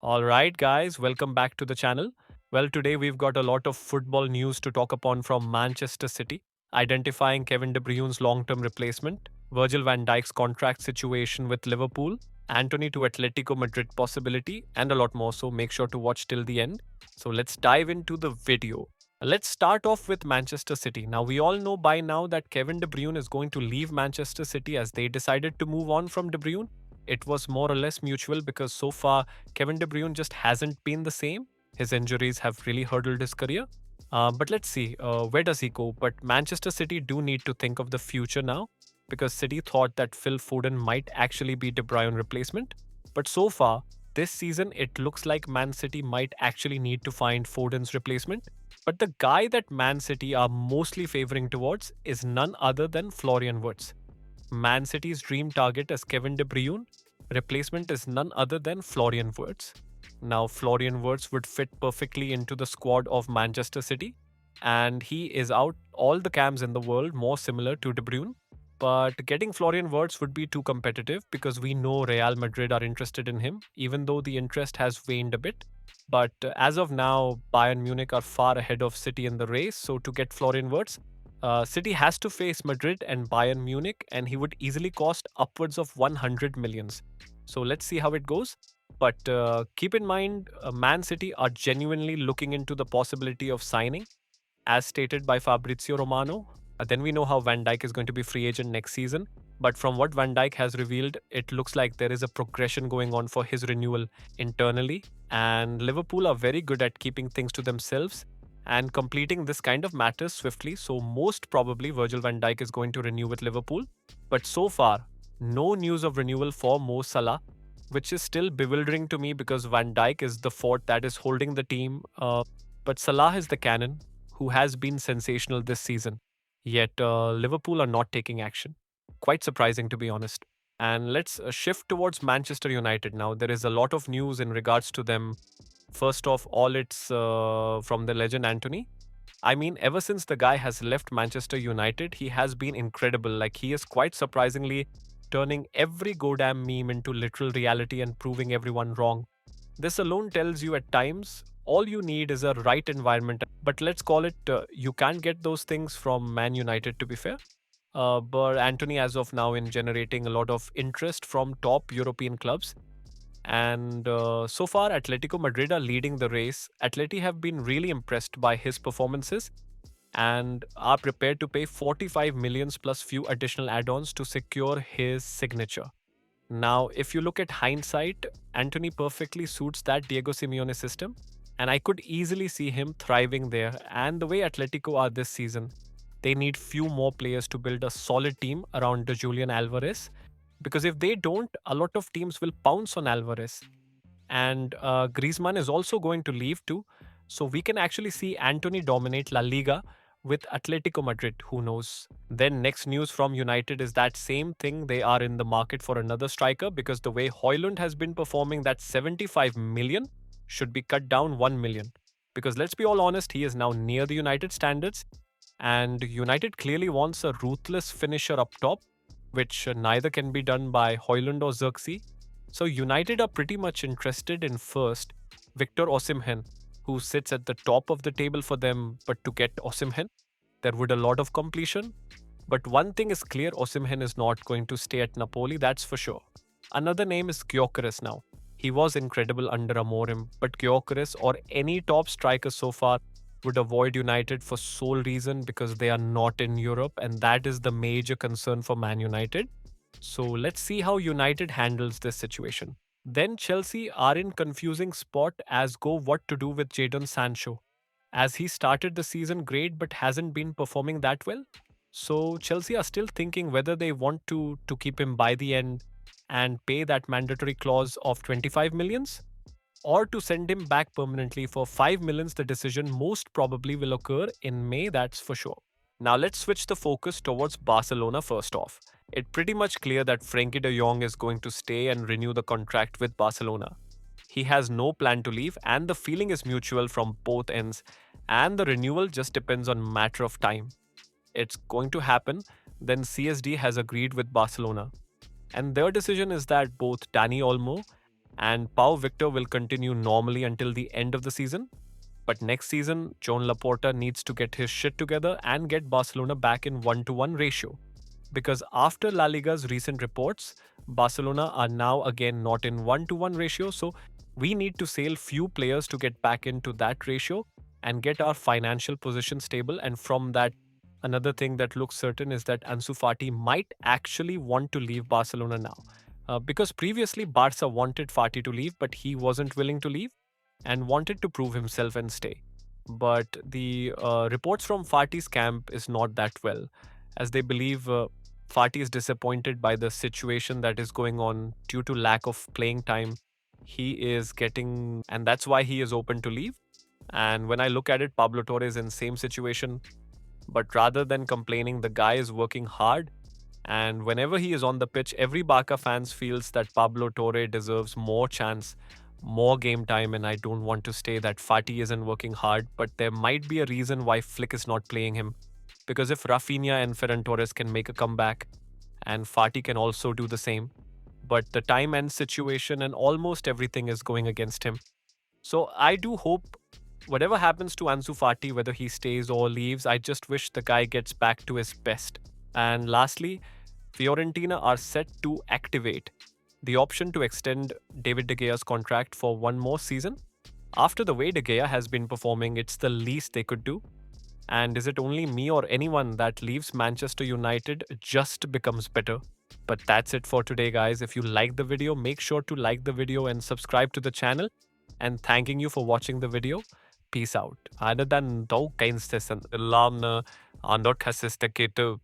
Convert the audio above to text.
All right, guys, welcome back to the channel. Well, today we've got a lot of football news to talk upon from Manchester City, identifying Kevin De Bruyne's long term replacement, Virgil van Dijk's contract situation with Liverpool, Antony to Atletico Madrid possibility, and a lot more. So make sure to watch till the end. So let's dive into the video. Let's start off with Manchester City. Now, we all know by now that Kevin De Bruyne is going to leave Manchester City as they decided to move on from De Bruyne. It was more or less mutual because so far Kevin De Bruyne just hasn't been the same. His injuries have really hurdled his career. But let's see, where does he go? But Manchester City do need to think of the future now because City thought that Phil Foden might actually be De Bruyne replacement. But so far, this season, it looks like Man City might actually need to find Foden's replacement. But the guy that Man City are mostly favoring towards is none other than Florian Wirtz. Man City's dream target as Kevin De Bruyne replacement is none other than Florian Wirtz. Now, Florian Wirtz would fit perfectly into the squad of Manchester City, and he is out all the cams in the world more similar to De Bruyne. But getting Florian Wirtz would be too competitive because we know Real Madrid are interested in him, even though the interest has waned a bit. But as of now, Bayern Munich are far ahead of City in the race. So to get Florian Wirtz, City has to face Madrid and Bayern Munich, and he would easily cost upwards of 100 millions. So let's see how it goes. But keep in mind, Man City are genuinely looking into the possibility of signing, as stated by Fabrizio Romano. Then we know how Van Dijk is going to be free agent next season. But from what Van Dijk has revealed, it looks like there is a progression going on for his renewal internally. And Liverpool are very good at keeping things to themselves and completing this kind of matters swiftly. So most probably Virgil van Dijk is going to renew with Liverpool. But so far, no news of renewal for Mo Salah, which is still bewildering to me because Van Dijk is the fort that is holding the team. But Salah is the cannon who has been sensational this season. Yet Liverpool are not taking action. Quite surprising, to be honest. And let's shift towards Manchester United now. There is a lot of news in regards to them. First of all, it's from the legend Antony. I mean, ever since the guy has left Manchester United, he has been incredible. Like, he is quite surprisingly turning every goddamn meme into literal reality and proving everyone wrong. This alone tells you at times all you need is a right environment. But let's call it, you can't get those things from Man United, to be fair. But Antony, as of now, in generating a lot of interest from top European clubs. And so far, Atletico Madrid are leading the race. Atleti have been really impressed by his performances and are prepared to pay 45 millions plus few additional add-ons to secure his signature. Now, if you look at hindsight, Antony perfectly suits that Diego Simeone system, and I could easily see him thriving there. And the way Atletico are this season, they need few more players to build a solid team around the Julian Alvarez. Because if they don't, a lot of teams will pounce on Alvarez. And Griezmann is also going to leave too. So we can actually see Antony dominate La Liga with Atletico Madrid, who knows. Then next news from United is that same thing, they are in the market for another striker because the way Højlund has been performing, that 75 million should be cut down 1 million. Because let's be all honest, he is now near the United standards and United clearly wants a ruthless finisher up top, which neither can be done by Højlund or Xerxes. So United are pretty much interested in first Victor Osimhen, who sits at the top of the table for them. But to get Osimhen, there would a lot of completion. But one thing is clear, Osimhen is not going to stay at Napoli, that's for sure. Another name is Gyökeres now. He was incredible under Amorim, but Gyökeres or any top striker so far would avoid United for sole reason because they are not in Europe, and that is the major concern for Man United. So let's see how United handles this situation. Then Chelsea are in confusing spot as go what to do with Jadon Sancho, as he started the season great but hasn't been performing that well. So Chelsea are still thinking whether they want to keep him by the end and pay that mandatory clause of 25 millions or to send him back permanently for 5 millions. The decision most probably will occur in May, that's for sure. Now let's switch the focus towards Barcelona first off. It's pretty much clear that Frenkie de Jong is going to stay and renew the contract with Barcelona. He has no plan to leave and the feeling is mutual from both ends, and the renewal just depends on matter of time. It's going to happen, then CSD has agreed with Barcelona. And their decision is that both Dani Olmo and Pau Victor will continue normally until the end of the season. But next season, Joan Laporta needs to get his shit together and get Barcelona back in 1-to-1 ratio. Because after La Liga's recent reports, Barcelona are now again not in 1-to-1 ratio, so we need to sell few players to get back into that ratio and get our financial position stable. And from that, another thing that looks certain is that Ansu Fati might actually want to leave Barcelona now. Because previously Barca wanted Fati to leave, but he wasn't willing to leave and wanted to prove himself and stay. But the reports from Fati's camp is not that well, as they believe Fati is disappointed by the situation that is going on due to lack of playing time. He is getting, and that's why he is open to leave. And when I look at it, Pablo Torre is in same situation. But rather than complaining, the guy is working hard. And whenever he is on the pitch, every Barca fans feels that Pablo Torre deserves more chance, more game time. And I don't want to say that Fati isn't working hard, but there might be a reason why Flick is not playing him. Because if Rafinha and Ferran Torres can make a comeback, and Fati can also do the same, but the time and situation and almost everything is going against him. So I do hope whatever happens to Ansu Fati, whether he stays or leaves, I just wish the guy gets back to his best. And lastly, Fiorentina are set to activate the option to extend David De Gea's contract for one more season. After the way De Gea has been performing, it's the least they could do. And is it only me or anyone that leaves Manchester United just becomes better? But that's it for today, guys. If you like the video, make sure to like the video and subscribe to the channel. And thanking you for watching the video. Peace out. Other than though, kein Stessen, Lamne, Andor Kassistekete.